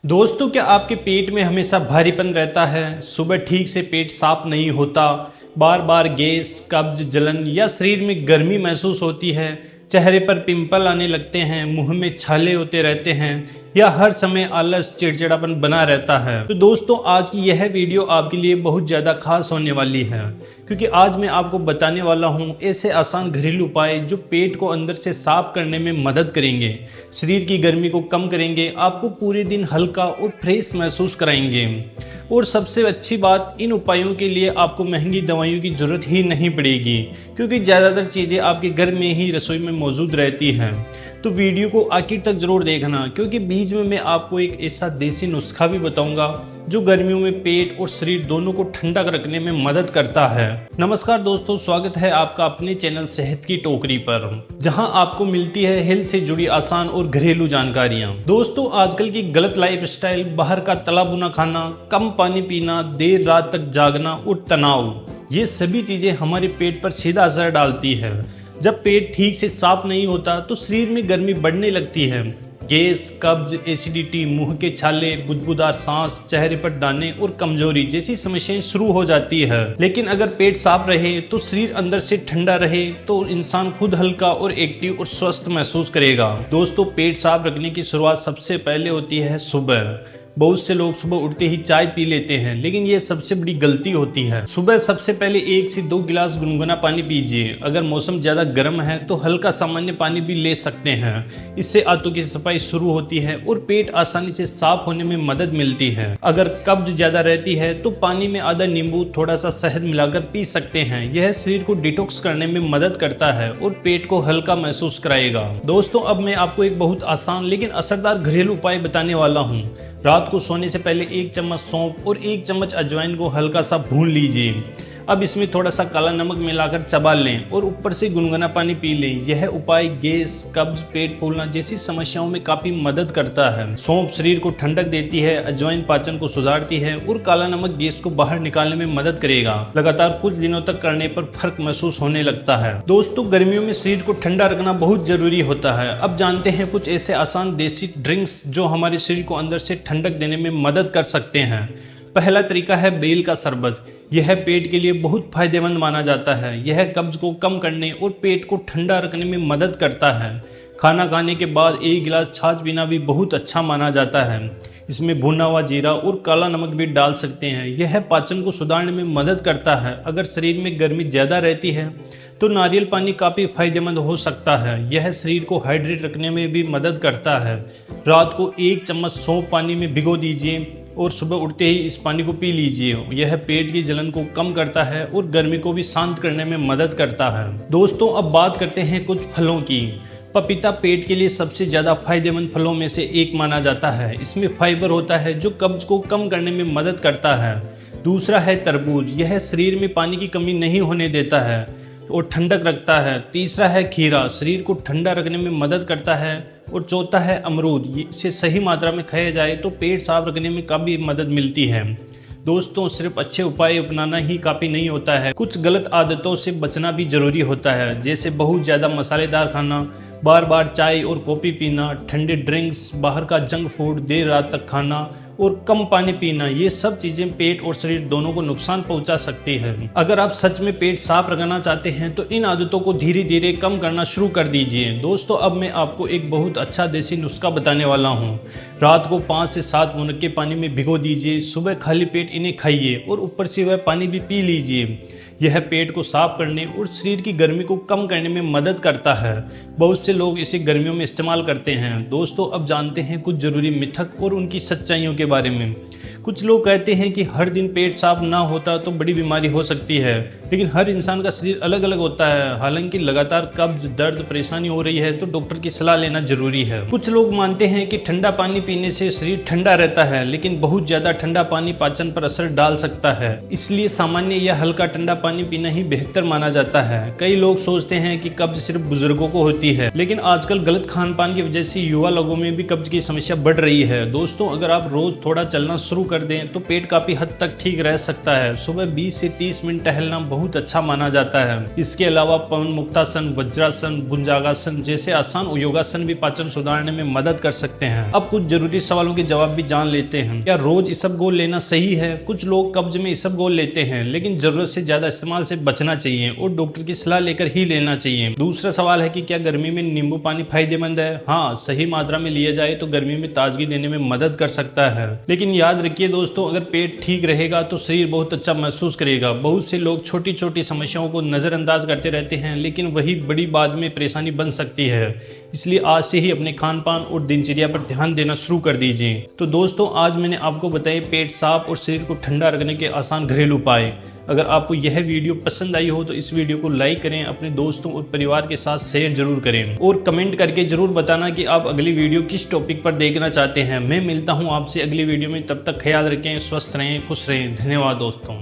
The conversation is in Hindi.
दोस्तों, क्या आपके पेट में हमेशा भारीपन रहता है? सुबह ठीक से पेट साफ नहीं होता, बार बार गैस, कब्ज, जलन या शरीर में गर्मी महसूस होती है, चेहरे पर पिंपल आने लगते हैं, मुंह में छाले होते रहते हैं या हर समय आलस, चिड़चिड़ापन बना रहता है? तो दोस्तों, आज की यह वीडियो आपके लिए बहुत ज़्यादा खास होने वाली है, क्योंकि आज मैं आपको बताने वाला हूं ऐसे आसान घरेलू उपाय जो पेट को अंदर से साफ करने में मदद करेंगे, शरीर की गर्मी को कम करेंगे, आपको पूरे दिन हल्का और फ्रेश महसूस कराएंगे। और सबसे अच्छी बात, इन उपायों के लिए आपको महंगी दवाइयों की जरूरत ही नहीं पड़ेगी, क्योंकि ज़्यादातर चीज़ें आपके घर में ही रसोई में मौजूद रहती हैं। तो वीडियो को आखिर तक जरूर देखना, क्योंकि बीच में मैं आपको एक ऐसा देसी नुस्खा भी बताऊंगा जो गर्मियों में पेट और शरीर दोनों को ठंडा रखने में मदद करता है। नमस्कार दोस्तों, स्वागत है आपका अपने चैनल सेहत की टोकरी पर, जहां आपको मिलती है हेल्थ से जुड़ी आसान और घरेलू जानकारियां। दोस्तों, आजकल की गलत लाइफस्टाइल, बाहर का तला भुना खाना, कम पानी पीना, देर रात तक जागना और तनाव, ये सभी चीजें हमारे पेट पर सीधा असर डालती है। जब पेट ठीक से साफ नहीं होता तो शरीर में गर्मी बढ़ने लगती है। गैस, कब्ज, एसिडिटी, मुंह के छाले, बुदबुदार सांस, चेहरे पर दाने और कमजोरी जैसी समस्याएं शुरू हो जाती है। लेकिन अगर पेट साफ रहे तो शरीर अंदर से ठंडा रहे तो इंसान खुद हल्का और एक्टिव और स्वस्थ महसूस करेगा। दोस्तों, पेट साफ रखने की शुरुआत सबसे पहले होती है सुबह। बहुत से लोग सुबह उठते ही चाय पी लेते हैं, लेकिन ये सबसे बड़ी गलती होती है। सुबह सबसे पहले 1 से 2 गिलास गुनगुना पानी पीजिए। अगर मौसम ज्यादा गर्म है तो हल्का सामान्य पानी भी ले सकते हैं। इससे आंतों की सफाई शुरू होती है और पेट आसानी से साफ होने में मदद मिलती है। अगर कब्ज ज्यादा रहती है तो पानी में आधा नींबू, थोड़ा सा शहद मिलाकर पी सकते हैं। यह शरीर को डिटॉक्स करने में मदद करता है और पेट को हल्का महसूस कराएगा। दोस्तों, अब मैं आपको एक बहुत आसान लेकिन असरदार घरेलू उपाय बताने वाला हूँ। रात को सोने से पहले 1 चम्मच सौंफ और 1 चम्मच अजवाइन को हल्का सा भून लीजिए। अब इसमें थोड़ा सा काला नमक मिलाकर चबा लें और ऊपर से गुनगुना पानी पी लें। यह उपाय गैस, कब्ज, पेट फूलना जैसी समस्याओं में काफी मदद करता है। सौंफ शरीर को ठंडक देती है, अजवाइन पाचन को सुधारती है और काला नमक गैस को बाहर निकालने में मदद करेगा। लगातार कुछ दिनों तक करने पर फर्क महसूस होने लगता है। दोस्तों, गर्मियों में शरीर को ठंडा रखना बहुत जरूरी होता है। अब जानते हैं कुछ ऐसे आसान देसी ड्रिंक्स जो हमारे शरीर को अंदर से ठंडक देने में मदद कर सकते हैं। पहला तरीका है बेल का शरबत। यह पेट के लिए बहुत फायदेमंद माना जाता है। यह कब्ज को कम करने और पेट को ठंडा रखने में मदद करता है। खाना खाने के बाद 1 गिलास छाछ पीना भी बहुत अच्छा माना जाता है। इसमें भुना हुआ जीरा और काला नमक भी डाल सकते हैं। यह पाचन को सुधारने में मदद करता है। अगर शरीर में गर्मी ज़्यादा रहती है तो नारियल पानी काफ़ी फायदेमंद हो सकता है। यह शरीर को हाइड्रेट रखने में भी मदद करता है। रात को 1 चम्मच सौंफ पानी में भिगो दीजिए और सुबह उठते ही इस पानी को पी लीजिए। यह पेट की जलन को कम करता है और गर्मी को भी शांत करने में मदद करता है। दोस्तों, अब बात करते हैं कुछ फलों की। पपीता पेट के लिए सबसे ज़्यादा फायदेमंद फलों में से एक माना जाता है। इसमें फाइबर होता है जो कब्ज को कम करने में मदद करता है। दूसरा है तरबूज। यह शरीर में पानी की कमी नहीं होने देता है और ठंडक रखता है। तीसरा है खीरा, शरीर को ठंडा रखने में मदद करता है। और चौथा है अमरूद। इसे सही मात्रा में खाया जाए तो पेट साफ रखने में काफ़ी मदद मिलती है। दोस्तों, सिर्फ अच्छे उपाय अपनाना ही काफ़ी नहीं होता है, कुछ गलत आदतों से बचना भी जरूरी होता है, जैसे बहुत ज़्यादा मसालेदार खाना, बार बार चाय और कॉफ़ी पीना, ठंडे ड्रिंक्स, बाहर का जंक फूड, देर रात तक खाना और कम पानी पीना। ये सब चीज़ें पेट और शरीर दोनों को नुकसान पहुंचा सकती है। अगर आप सच में पेट साफ रखना चाहते हैं तो इन आदतों को धीरे धीरे कम करना शुरू कर दीजिए। दोस्तों, अब मैं आपको एक बहुत अच्छा देसी नुस्खा बताने वाला हूँ। रात को 5 से 7 मुनक्के पानी में भिगो दीजिए। सुबह खाली पेट इन्हें खाइए और ऊपर से वह पानी भी पी लीजिए। यह पेट को साफ करने और शरीर की गर्मी को कम करने में मदद करता है। बहुत से लोग इसे गर्मियों में इस्तेमाल करते हैं। दोस्तों, अब जानते हैं कुछ जरूरी मिथक और उनकी सच्चाइयों के बारे में। कुछ लोग कहते हैं कि हर दिन पेट साफ ना होता तो बड़ी बीमारी हो सकती है, लेकिन हर इंसान का शरीर अलग अलग होता है। हालांकि लगातार कब्ज, दर्द, परेशानी हो रही है तो डॉक्टर की सलाह लेना जरूरी है। कुछ लोग मानते हैं कि ठंडा पानी पीने से शरीर ठंडा रहता है, लेकिन बहुत ज्यादा ठंडा पानी पाचन पर असर डाल सकता है। इसलिए सामान्य या हल्का ठंडा पानी पीना ही बेहतर माना जाता है। कई लोग सोचते हैं कि कब्ज सिर्फ बुजुर्गों को होती है, लेकिन आजकल गलत खान पान की वजह से युवा लोगों में भी कब्ज की समस्या बढ़ रही है। दोस्तों, अगर आप रोज थोड़ा चलना शुरू कर दें तो पेट काफी हद तक ठीक रह सकता है। सुबह 20 से 30 मिनट टहलना बहुत अच्छा माना जाता है। इसके अलावा पवन मुक्तासन, वज्रासन, भुजंगासन जैसे आसान योगासन भी पाचन सुधारने में मदद कर सकते हैं। अब कुछ जरूरी सवालों के जवाब भी जान लेते हैं। क्या रोज इसबगोल लेना सही है? कुछ लोग कब्ज में इसबगोल लेते हैं, लेकिन जरूरत से ज्यादा इस्तेमाल से बचना चाहिए और डॉक्टर की सलाह लेकर ही लेना चाहिए। दूसरा सवाल है कि क्या गर्मी में नींबू पानी फायदेमंद है? हाँ, सही मात्रा में लिया जाए तो गर्मी में ताजगी देने में मदद कर सकता है। लेकिन याद रखिए दोस्तों, अगर पेट ठीक रहेगा तो शरीर बहुत अच्छा महसूस करेगा। बहुत से लोग छोटी छोटी समस्याओं को नजरअंदाज करते रहते हैं, लेकिन वही बड़ी बाद में परेशानी बन सकती है। इसलिए आज से ही अपने खान पान और दिनचर्या पर ध्यान देना शुरू कर दीजिए। तो दोस्तों, आज मैंने आपको बताए पेट साफ और शरीर को ठंडा रखने के आसान घरेलू उपाय। अगर आपको यह वीडियो पसंद आई हो तो इस वीडियो को लाइक करें, अपने दोस्तों और परिवार के साथ शेयर जरूर करें और कमेंट करके जरूर बताना कि आप अगली वीडियो किस टॉपिक पर देखना चाहते हैं। मैं मिलता हूं आपसे अगली वीडियो में, तब तक ख्याल रखें, स्वस्थ रहें, खुश रहें। धन्यवाद दोस्तों।